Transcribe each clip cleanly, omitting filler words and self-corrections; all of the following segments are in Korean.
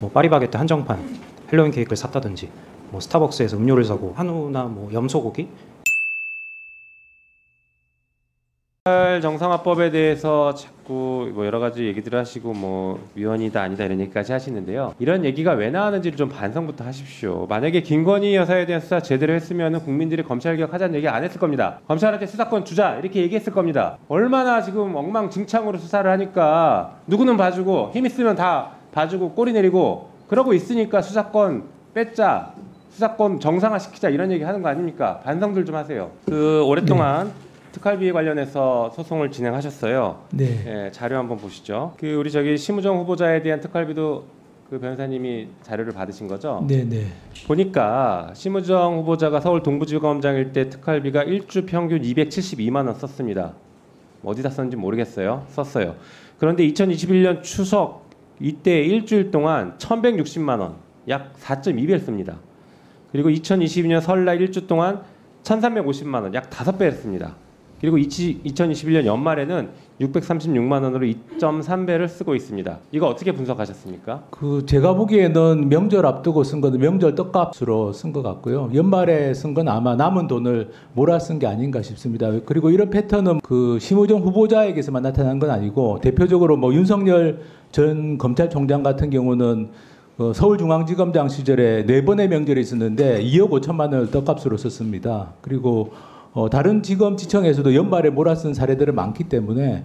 뭐 파리바게뜨 한정판 헬로윈 케이크를 샀다든지, 뭐 스타벅스에서 음료를 사고, 한우나 뭐 염소고기. 정상화법에 대해서 자꾸 뭐 여러 가지 얘기들을 하시고 뭐 위헌이다 아니다 이런 얘기까지 하시는데요. 이런 얘기가 왜 나왔는지를 좀 반성부터 하십시오. 만약에 김건희 여사에 대한 수사 제대로 했으면 국민들이 검찰개혁 하자는 얘기 안 했을 겁니다. 검찰한테 수사권 주자 이렇게 얘기했을 겁니다. 얼마나 지금 엉망진창으로 수사를 하니까 누구는 봐주고 힘 있으면 다 봐주고 꼬리 내리고 그러고 있으니까 수사권 뺏자, 수사권 정상화시키자 이런 얘기 하는 거 아닙니까? 반성들 좀 하세요. 오랫동안 특활비 관련해서 소송을 진행하셨어요. 네. 예, 자료 한번 보시죠. 우리 심우정 후보자에 대한 특활비도 그 변호사님이 자료를 받으신 거죠? 네, 네. 보니까 심우정 후보자가 서울 동부지검장일 때 특활비가 일주 평균 272만 원 썼습니다. 어디다 썼는지 모르겠어요. 썼어요. 그런데 2021년 추석 이때 일주일 동안 1,160만 원, 약 4.2배를 씁니다. 그리고 2022년 설날 일주 동안 1,350만 원, 약 5배를 씁니다. 그리고 2021년 연말에는 636만 원으로 2.3배를 쓰고 있습니다. 이거 어떻게 분석하셨습니까? 제가 보기에는 명절 앞두고 쓴 거는 명절 떡값으로 쓴 것 같고요. 연말에 쓴 건 아마 남은 돈을 몰아 쓴 게 아닌가 싶습니다. 그리고 이런 패턴은 심우정 후보자에게서만 나타난 건 아니고 대표적으로 뭐 윤석열 전 검찰총장 같은 경우는 서울중앙지검장 시절에 4번의 명절이 있었는데 2억 5천만 원을 떡값으로 썼습니다. 그리고 다른 지검 지청에서도 연말에 몰아쓴 사례들은 많기 때문에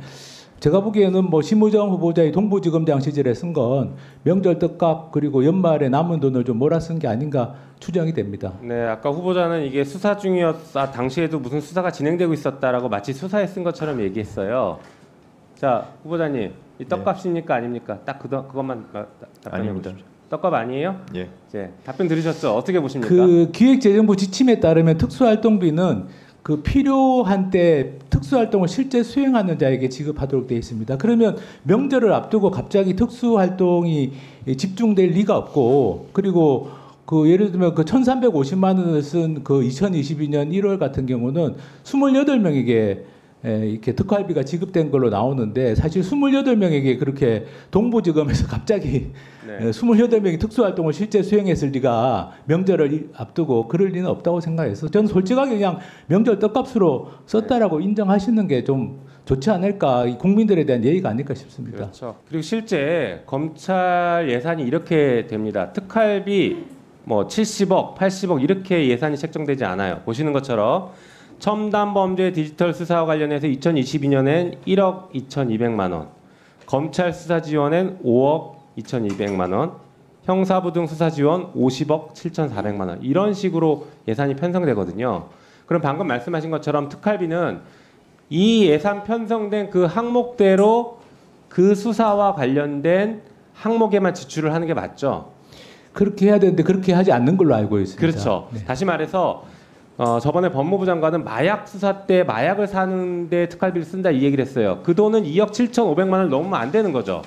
제가 보기에는 심우정 후보자의 동부지검장 시절에 쓴 건 명절 떡값 그리고 연말에 남은 돈을 좀 몰아쓴 게 아닌가 추정이 됩니다. 네, 아까 후보자는 이게 수사 중이었다, 당시에도 무슨 수사가 진행되고 있었다라고 마치 수사에 쓴 것처럼 얘기했어요. 자, 후보자님, 이 떡값입니까 아닙니까? 딱 그것만 답변해 보십시오. 떡값 아니에요? 예. 네, 답변 들으셨죠? 어떻게 보십니까? 기획재정부 지침에 따르면 특수활동비는 필요한 때 특수활동을 실제 수행하는 자에게 지급하도록 되어 있습니다. 그러면 명절을 앞두고 갑자기 특수활동이 집중될 리가 없고, 그리고 예를 들면 1,350만 원을 쓴 2022년 1월 같은 경우는 28명에게 이렇게 특활비가 지급된 걸로 나오는데, 사실 28명에게 그렇게 동부지검에서 갑자기 28명이 특수활동을 실제 수행했을 리가, 명절을 앞두고 그럴 리는 없다고 생각해서 저는 솔직하게 그냥 명절 떡값으로 썼다라고 인정하시는 게 좀 좋지 않을까, 국민들에 대한 예의가 아닐까 싶습니다. 그렇죠. 그리고 실제 검찰 예산이 이렇게 됩니다. 특활비 70억, 80억 이렇게 예산이 책정되지 않아요. 보시는 것처럼 첨단범죄 디지털 수사와 관련해서 2022년엔 1억 2,200만 원, 검찰 수사 지원엔 5억 2,200만 원, 형사부 등 수사 지원 50억 7,400만 원 이런 식으로 예산이 편성되거든요. 그럼 방금 말씀하신 것처럼 특활비는 이 예산 편성된 그 항목대로 그 수사와 관련된 항목에만 지출을 하는 게 맞죠? 그렇게 해야 되는데 그렇게 하지 않는 걸로 알고 있습니다. 그렇죠. 네. 다시 말해서 저번에 법무부 장관은 마약 수사 때 마약을 사는데 특활비를 쓴다 이 얘기를 했어요. 그 돈은 2억 7,500만 원을 넘으면 안 되는 거죠.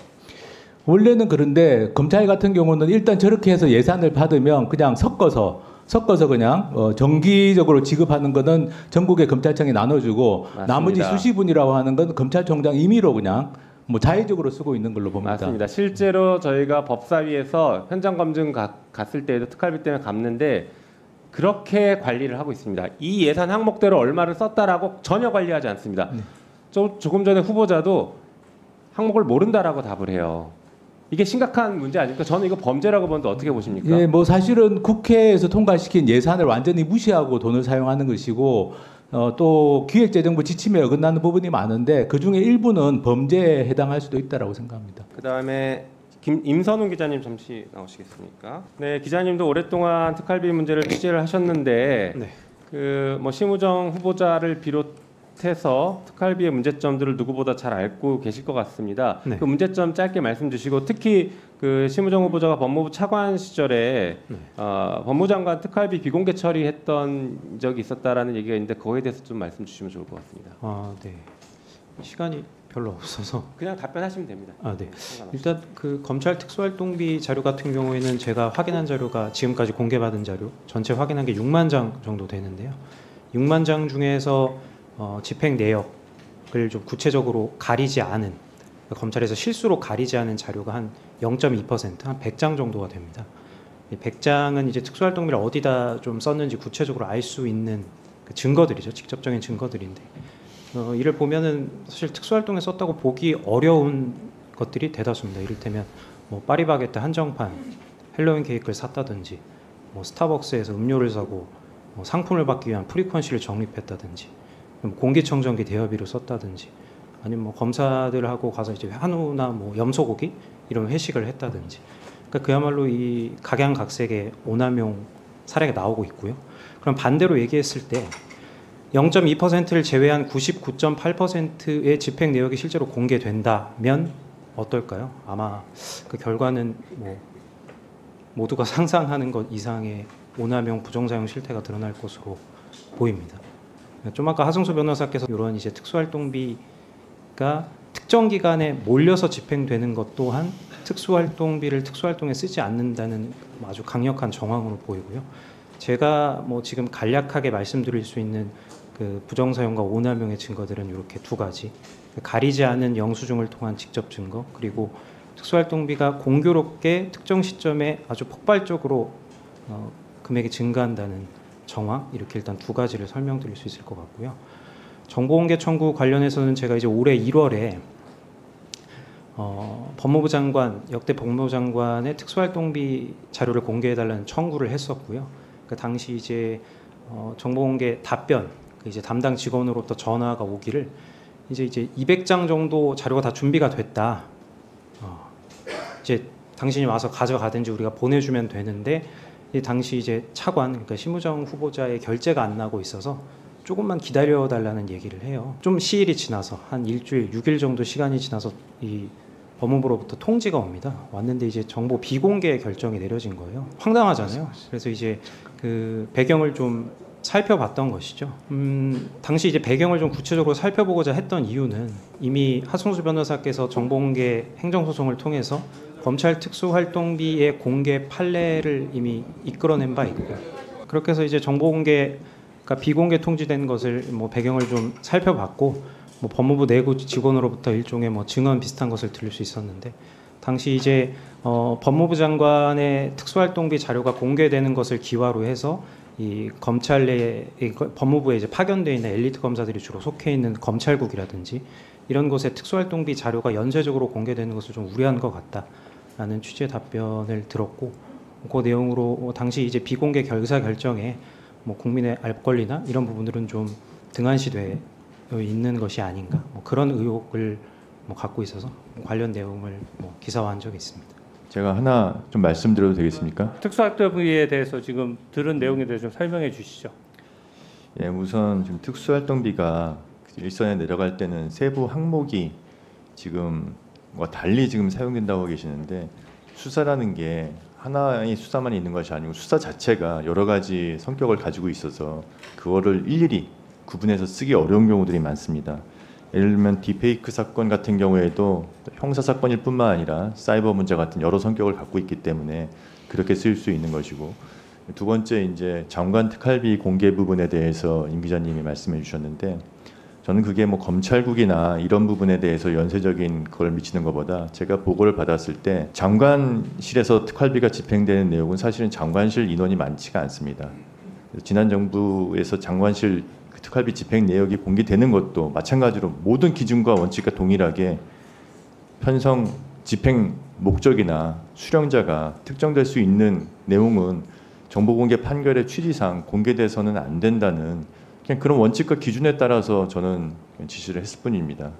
원래는 그런데 검찰 같은 경우는 일단 저렇게 해서 예산을 받으면 그냥 섞어서 그냥 정기적으로 지급하는 거는 전국의 검찰청에 나눠주고, 맞습니다. 나머지 수시분이라고 하는 건 검찰총장 임의로 그냥 자의적으로 쓰고 있는 걸로 봅니다. 맞습니다. 실제로 저희가 법사위에서 현장 검증 갔을 때에도 특활비 때문에 갚는데 그렇게 관리를 하고 있습니다. 이 예산 항목대로 얼마를 썼다라고 전혀 관리하지 않습니다. 조금 전에 후보자도 항목을 모른다라고 답을 해요. 이게 심각한 문제 아닙니까? 저는 이거 범죄라고 보는데 어떻게 보십니까? 예, 사실은 국회에서 통과시킨 예산을 완전히 무시하고 돈을 사용하는 것이고, 또 기획재정부 지침에 어긋나는 부분이 많은데 그 중에 일부는 범죄에 해당할 수도 있다라고 생각합니다. 그다음에 임선웅 기자님 잠시 나오시겠습니까? 네, 기자님도 오랫동안 특활비 문제를 취재를 하셨는데 심우정 후보자를 비롯해서 특활비의 문제점들을 누구보다 잘 알고 계실 것 같습니다. 네. 그 문제점 짧게 말씀 주시고, 특히 심우정 후보자가 법무부 차관 시절에 법무장관 특활비 비공개 처리했던 적이 있었다라는 얘기가 있는데 그거에 대해서 좀 말씀 주시면 좋을 것 같습니다. 네. 시간이 별로 없어서 그냥 답변하시면 됩니다. 네. 일단 검찰 특수활동비 자료 같은 경우에는 제가 확인한 자료가 지금까지 공개받은 자료 전체 확인한 게 6만 장 정도 되는데요. 6만 장 중에서 집행 내역을 좀 구체적으로 가리지 않은 검찰에서 실수로 가리지 않은 자료가 한 0.2%, 한 100장 정도가 됩니다. 이 100장은 이제 특수활동비를 어디다 좀 썼는지 구체적으로 알 수 있는 그 증거들이죠. 직접적인 증거들인데 이를 보면은 사실 특수활동에 썼다고 보기 어려운 것들이 대다수입니다. 이를테면 뭐 파리바게뜨 한정판, 헬로윈 케이크를 샀다든지, 뭐 스타벅스에서 음료를 사고 뭐 상품을 받기 위한 프리퀀시를 적립했다든지, 공기청정기 대여비로 썼다든지, 아니면 뭐 검사들하고 가서 이제 한우나 뭐 염소고기 이런 회식을 했다든지, 그러니까 그야말로 이 각양각색의 오남용 사례가 나오고 있고요. 그럼 반대로 얘기했을 때 0.2%를 제외한 99.8%의 집행 내역이 실제로 공개된다면 어떨까요? 아마 그 결과는 뭐 모두가 상상하는 것 이상의 오남용 부정사용 실태가 드러날 것으로 보입니다. 좀 아까 하승수 변호사께서 이런 이제 특수활동비가 특정 기간에 몰려서 집행되는 것 또한 특수활동비를 특수활동에 쓰지 않는다는 아주 강력한 정황으로 보이고요. 제가 뭐 지금 간략하게 말씀드릴 수 있는 그 부정사용과 오남용의 증거들은 이렇게 두 가지. 가리지 않은 영수증을 통한 직접 증거, 그리고 특수활동비가 공교롭게 특정 시점에 아주 폭발적으로 금액이 증가한다는 정황, 이렇게 일단 두 가지를 설명드릴 수 있을 것 같고요. 정보공개 청구 관련해서는 제가 이제 올해 1월에 법무부 장관, 역대 법무부 장관의 특수활동비 자료를 공개해달라는 청구를 했었고요. 그 당시 이제 정보공개 답변, 이제 담당 직원으로부터 전화가 오기를 이제 200장 정도 자료가 다 준비가 됐다. 이제 당신이 와서 가져가든지 우리가 보내주면 되는데 이 당시 이제 차관, 그러니까 심우정 후보자의 결재가 안 나고 있어서 조금만 기다려달라는 얘기를 해요. 좀 시일이 지나서 한 일주일, 6일 정도 시간이 지나서 이 법무부로부터 통지가 옵니다. 왔는데 이제 정보 비공개 결정이 내려진 거예요. 황당하잖아요. 그래서 이제 그 배경을 좀 살펴봤던 것이죠. 당시 이제 배경을 좀 구체적으로 살펴보고자 했던 이유는 이미 하승수 변호사께서 정보공개 행정소송을 통해서 검찰 특수활동비의 공개 판례를 이미 이끌어낸 바 있고요. 그렇게 해서 이제 정보공개가 비공개 통지된 것을 뭐 배경을 좀 살펴봤고, 뭐 법무부 내부 직원으로부터 일종의 뭐 증언 비슷한 것을 들을 수 있었는데, 당시 이제 법무부 장관의 특수활동비 자료가 공개되는 것을 기화로 해서 이 검찰 내에 법무부에 이제 파견되어 있는 엘리트 검사들이 주로 속해 있는 검찰국이라든지 이런 곳에 특수활동비 자료가 연쇄적으로 공개되는 것을 좀 우려한 것 같다라는 취지의 답변을 들었고, 그 내용으로 당시 이제 비공개 결사 결정에 뭐 국민의 알 권리나 이런 부분들은 좀 등한시되어 있는 것이 아닌가, 뭐 그런 의혹을 뭐 갖고 있어서 관련 내용을 뭐 기사화한 적이 있습니다. 제가 하나 좀 말씀드려도 되겠습니까? 특수활동비에 대해서 지금 들은 내용에 대해서 좀 설명해 주시죠. 예, 우선 지금 특수활동비가 일선에 내려갈 때는 세부 항목이 지금 뭐 달리 지금 사용된다고 계시는데, 수사라는 게 하나의 수사만 있는 것이 아니고 수사 자체가 여러 가지 성격을 가지고 있어서 그거를 일일이 구분해서 쓰기 어려운 경우들이 많습니다. 예를 들면 딥페이크 사건 같은 경우에도 형사 사건일 뿐만 아니라 사이버 문제 같은 여러 성격을 갖고 있기 때문에 그렇게 쓰일 수 있는 것이고, 두 번째 이제 장관 특활비 공개 부분에 대해서 임 기자님이 말씀해 주셨는데, 저는 그게 뭐 검찰국이나 이런 부분에 대해서 연쇄적인 걸 미치는 것보다 제가 보고를 받았을 때 장관실에서 특활비가 집행되는 내용은 사실은 장관실 인원이 많지가 않습니다. 지난 정부에서 장관실 특활비 집행 내역이 공개되는 것도 마찬가지로 모든 기준과 원칙과 동일하게 편성 집행 목적이나 수령자가 특정될 수 있는 내용은 정보공개 판결의 취지상 공개돼서는 안 된다는 그냥 그런 원칙과 기준에 따라서 저는 지시를 했을 뿐입니다.